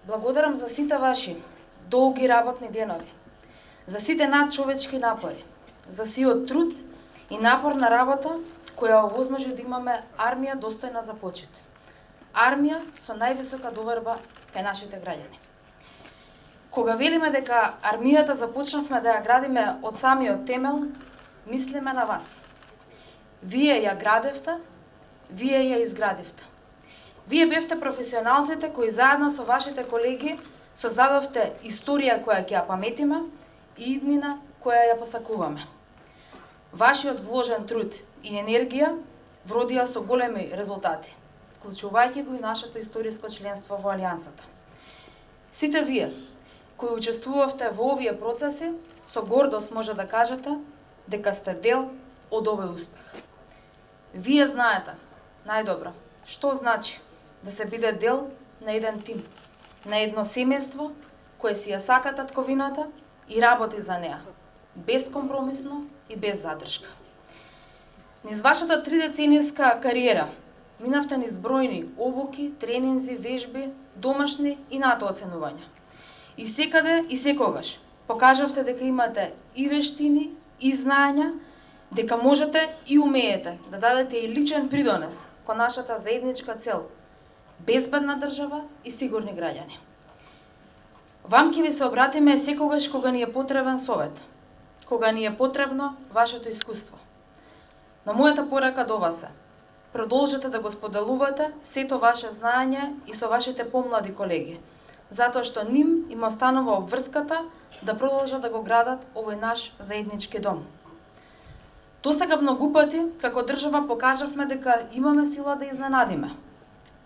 Благодарам за сите ваши долги работни денови, за сите надчовечки напори, за сиот труд и напорна работа која овозможи да имаме армија достојна за почит. Армија со највисока доверба кај нашите граѓани. Кога велиме дека армијата започнавме да ја градиме од самиот темел, мислиме на вас. Вие ја градевте, вие ја изградивте. Вие бевте професионалците кои заедно со вашите колеги создадовте историја која ќе ја паметиме и иднина која ја посакуваме. Вашиот вложен труд и енергија вродија со големи резултати, вклучувајќи го и нашето историско членство во Алијансата. Сите вие кои учествувавте во овие процеси, со гордост може да кажете дека сте дел од овој успех. Вие знаете најдобро што значи да се биде дел на еден тим, на едно семејство кое си ја сака татковината и работи за неа, безкомпромисно и без задршка. Низ вашата 3-деценијска кариера минавте низ бројни обуки, тренинзи, вежби, домашни и НАТО оценувања. И секаде и секогаш покажавте дека имате и вештини, и знаења, дека можете и умеете да дадете и личен придонес кон нашата заедничка цел – безбедна држава и сигурни граѓани. Вам ќе ви се обратиме секогаш кога ни е потребен совет, кога ни е потребно вашето искуство. Но мојата порака до вас е: продолжете да го споделувате сето ваше знаење и со вашите помлади колеги, затоа што ним им останува обврската да продолжат да го градат овој наш заеднички дом. Досега многу пати, како држава, покажавме дека имаме сила да изненадиме.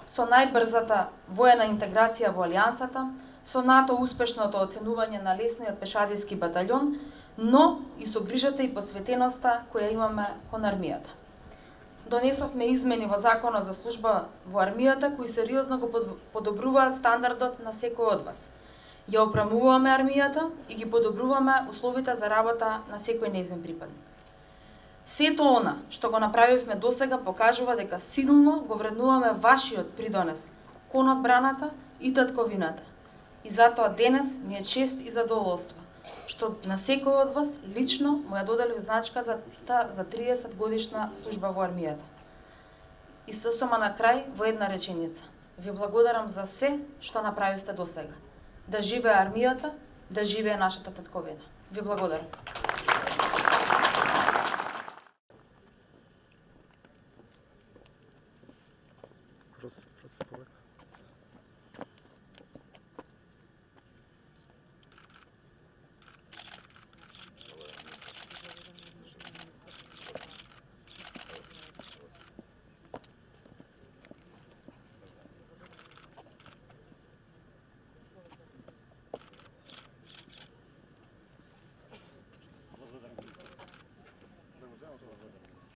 Со најбрзата воена интеграција во Алијансата, со НАТО успешното оценување на лесниот пешадиски батаљон, но и со грижата и посветеноста која имаме кон армијата. Донесовме измени во Законот за служба во армијата кои сериозно го подобруваат стандардот на секој од вас. Ја опремуваме армијата и ги подобруваме условите за работа на секој нејзин припадник. Сето она што го направивме досега покажува дека силно го вреднуваме вашиот придонес кон одбраната и татковината. И затоа денес ми е чест и задоволство што на секој од вас лично му ја доделив значка за 30 годишна служба во армијата. И сосема на крај во една реченица: ви благодарам за се што направивте досега. Да живее армијата, да живее нашата татковина. Ви благодарам.